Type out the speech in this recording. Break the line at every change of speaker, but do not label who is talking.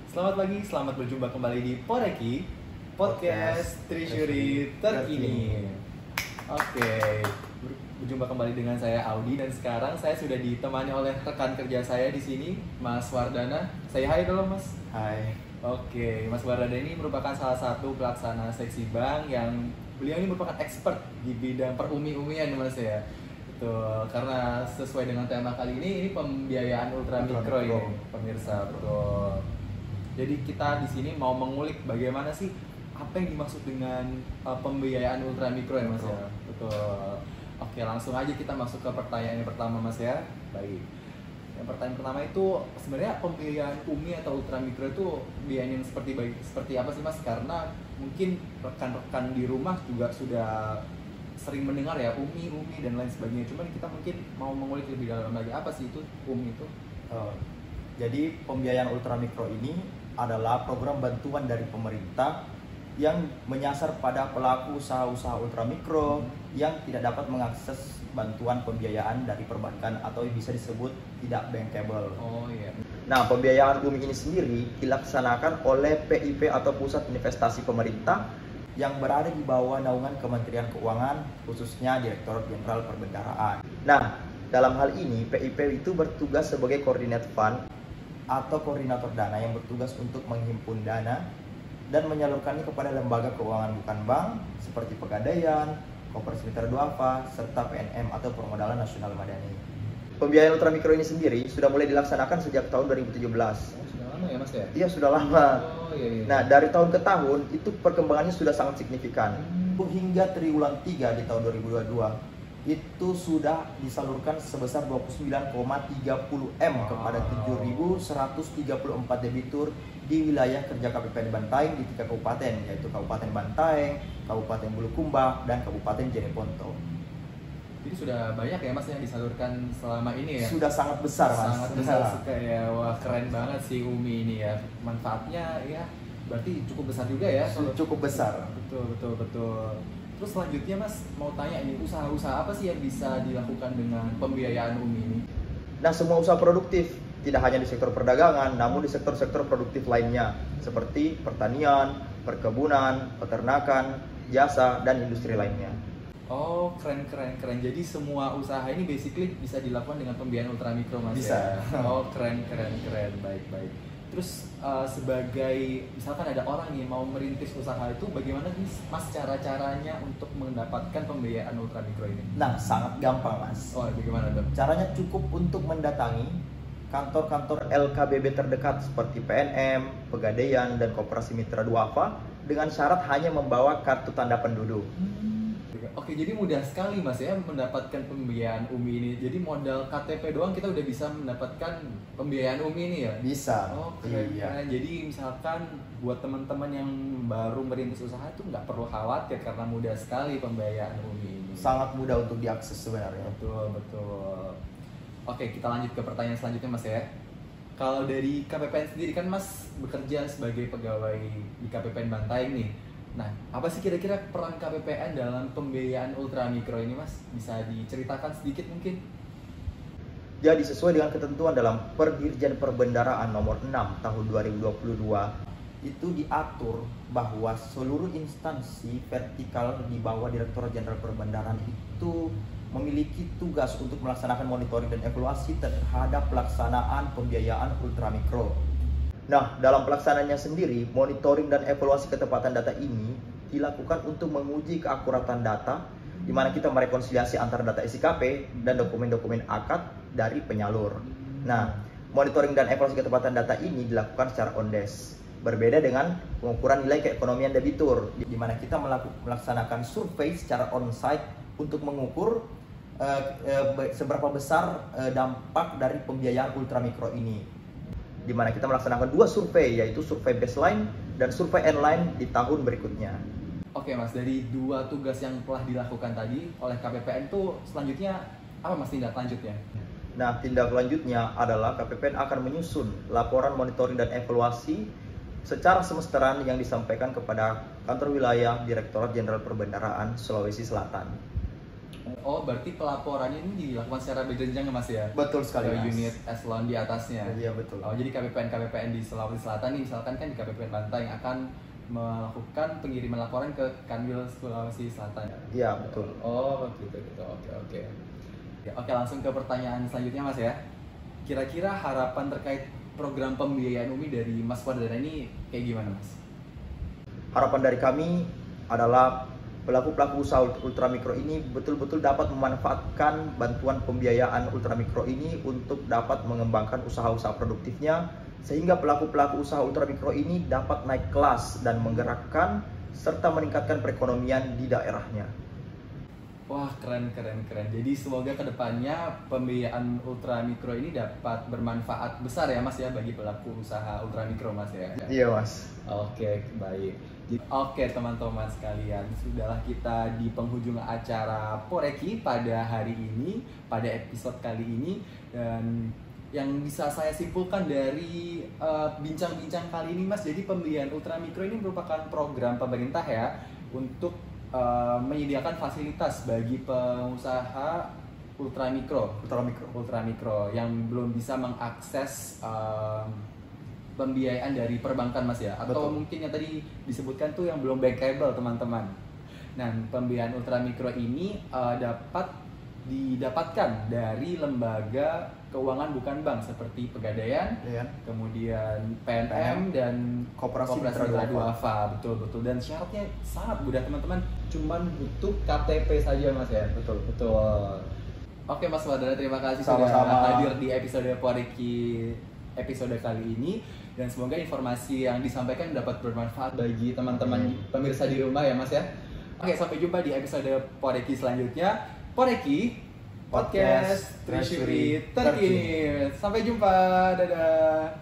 Selamat pagi, selamat berjumpa kembali di Poreki Podcast Treasury terkini. Oke, berjumpa kembali dengan saya Audi dan sekarang saya sudah ditemani oleh rekan kerja saya di sini, Mas Wardana. Saya hai dulu, Mas.
Hai.
Oke, Mas Wardana ini merupakan salah satu pelaksana seksi bank yang beliau ini merupakan expert di bidang perumi-umian, Mas ya. Betul, karena sesuai dengan tema kali ini pembiayaan ultramikro ini, pemirsa. Betul. Jadi kita di sini mau mengulik bagaimana sih apa yang dimaksud dengan pembiayaan ultramikro ya, Mas ya. Betul. Oke, langsung aja kita masuk ke pertanyaan yang pertama, Mas ya. Baik. Yang pertanyaan pertama itu sebenarnya pembiayaan UMI atau ultramikro itu pembiayaan yang seperti apa sih, Mas? Karena mungkin rekan-rekan di rumah juga sudah sering mendengar ya UMI dan lain sebagainya. Cuman kita mungkin mau mengulik lebih dalam lagi, apa sih itu UMI itu?
Jadi pembiayaan ultramikro ini adalah program bantuan dari pemerintah yang menyasar pada pelaku usaha-usaha ultramikro yang tidak dapat mengakses bantuan pembiayaan dari perbankan atau bisa disebut tidak bankable.
Oh iya.
Nah, pembiayaan UMI ini sendiri dilaksanakan oleh PIP atau Pusat Investasi Pemerintah yang berada di bawah naungan Kementerian Keuangan, khususnya Direktorat Jenderal Perbendaharaan. Nah, dalam hal ini PIP itu bertugas sebagai koordinat fund atau koordinator dana yang bertugas untuk menghimpun dana dan menyalurkannya kepada lembaga keuangan bukan bank seperti Pegadaian, Koperasi Mitra Duafa, serta PNM atau Permodalan Nasional Madani. Pembiayaan ultramikro ini sendiri sudah mulai dilaksanakan sejak tahun 2017.
Sudah lama ya, Mas ya?
Iya, sudah lama.
Oh iya.
Nah, dari tahun ke tahun itu perkembangannya sudah sangat signifikan. Hingga triwulan 3 di tahun 2022 itu sudah disalurkan sebesar 29,30 M kepada 7.134 debitur di wilayah kerja KPPN Bantaeng di 3 kabupaten, yaitu Kabupaten Bantaeng, Kabupaten Bulukumba, dan Kabupaten Jeneponto.
Jadi sudah banyak ya, Mas, yang disalurkan selama ini ya?
Sudah sangat besar, Mas.
Sangat besar sekali ya. Wah, keren banget sih UMI ini ya. Manfaatnya ya berarti cukup besar juga ya.
Cukup besar.
Betul. Terus selanjutnya, Mas, mau tanya ini, usaha-usaha apa sih yang bisa dilakukan dengan pembiayaan UMI ini?
Nah, semua usaha produktif, tidak hanya di sektor perdagangan, namun di sektor-sektor produktif lainnya seperti pertanian, perkebunan, peternakan, jasa, dan industri lainnya.
Oh, keren. Jadi semua usaha ini basically bisa dilakukan dengan pembiayaan ultramikro, Mas.
Bisa.
Ya? Oh, keren. Baik. Terus sebagai misalkan ada orang yang mau merintis usaha itu, bagaimana nih, Mas, cara-caranya untuk mendapatkan pembiayaan ultramikro ini?
Nah, sangat gampang, Mas.
Oh, bagaimana dong?
Caranya cukup untuk mendatangi kantor-kantor LKBB terdekat seperti PNM, Pegadaian, dan Koperasi Mitra Duafa dengan syarat hanya membawa kartu tanda penduduk.
Oke, jadi mudah sekali, Mas, ya mendapatkan pembiayaan UMI ini. Jadi modal KTP doang kita udah bisa mendapatkan pembiayaan UMI ini ya?
Bisa.
Oh, keren. Jadi misalkan buat teman-teman yang baru merintis usaha itu nggak perlu khawatir karena mudah sekali pembiayaan UMI ini.
Sangat mudah untuk diakses sebenarnya.
Betul. Oke, kita lanjut ke pertanyaan selanjutnya, Mas ya. Kalau dari KPPN sendiri kan Mas bekerja sebagai pegawai di KPPN Bantaeng nih. Nah, apa sih kira-kira peran KPPN dalam pembiayaan ultramikro ini, Mas? Bisa diceritakan sedikit mungkin?
Jadi sesuai dengan ketentuan dalam Dirjen Perbendaharaan nomor 6 tahun 2022 itu diatur bahwa seluruh instansi vertikal di bawah Direktorat Jenderal Perbendaharaan itu memiliki tugas untuk melaksanakan monitoring dan evaluasi terhadap pelaksanaan pembiayaan ultramikro. Nah, dalam pelaksanaannya sendiri, monitoring dan evaluasi ketepatan data ini dilakukan untuk menguji keakuratan data, di mana kita merekonsiliasi antara data SIKP dan dokumen-dokumen akad dari penyalur. Nah, monitoring dan evaluasi ketepatan data ini dilakukan secara on-desk. Berbeda dengan pengukuran nilai keekonomian debitur, di mana kita melaksanakan survei secara on-site untuk mengukur seberapa besar dampak dari pembiayaan ultramikro ini. Di mana kita melaksanakan 2 survei, yaitu survei baseline dan survei endline di tahun berikutnya.
Oke, Mas, dari 2 tugas yang telah dilakukan tadi oleh KPPN itu selanjutnya apa, Mas, tindak lanjutnya?
Nah, tindak lanjutnya adalah KPPN akan menyusun laporan monitoring dan evaluasi secara semesteran yang disampaikan kepada kantor wilayah Direktorat Jenderal Perbendaharaan Sulawesi Selatan.
Oh, berarti pelaporannya ini dilakukan secara berjenjang ya Mas ya?
Betul sekali,
Ke
Mas.
unit eselon di atasnya.
Iya, betul.
Oh, jadi KPPN di Sulawesi Selatan nih, misalkan kan di KPPN Bantaeng akan melakukan pengiriman laporan ke Kanwil Sulawesi Selatan.
Iya, betul.
Oh, gitu gitu. Oke. Ya, oke, langsung ke pertanyaan selanjutnya Mas ya. Kira-kira harapan terkait program pembiayaan UMI dari Mas Wardana ini kayak gimana Mas?
Harapan dari kami adalah pelaku-pelaku usaha ultramikro ini betul-betul dapat memanfaatkan bantuan pembiayaan ultramikro ini untuk dapat mengembangkan usaha-usaha produktifnya, sehingga pelaku-pelaku usaha ultramikro ini dapat naik kelas dan menggerakkan serta meningkatkan perekonomian di daerahnya.
Wah, keren. Jadi semoga kedepannya pembiayaan ultramikro ini dapat bermanfaat besar ya Mas ya bagi pelaku usaha ultramikro Mas ya.
Iya, Mas.
Oke, baik. Oke teman-teman sekalian, sudahlah kita di penghujung acara Poreki pada hari ini, pada episode kali ini. Dan yang bisa saya simpulkan dari bincang-bincang kali ini Mas, jadi pembiayaan ultramikro ini merupakan program pemerintah ya untuk menyediakan fasilitas bagi pengusaha ultramikro yang belum bisa mengakses pembiayaan dari perbankan Mas ya, atau
Betul.
mungkin yang tadi disebutkan tuh yang belum bankable teman-teman. Nah, pembiayaan ultramikro ini dapat didapatkan dari lembaga keuangan bukan bank seperti Pegadaian,
Iya.
kemudian PNM dan
Koperasi
Mitra
Mitra
Duafa. Betul. Dan syaratnya sangat mudah teman-teman, cuman butuh KTP saja Mas ya.
Betul.
Oke Mas Wardana, terima kasih
Sama-sama.
sudah hadir di episode Poreki episode kali ini, dan semoga informasi yang disampaikan dapat bermanfaat bagi teman-teman pemirsa di rumah ya Mas ya. Oke, sampai jumpa di episode Poreki selanjutnya. Poreki Podcast Treasury terkini. Sampai jumpa, dadah.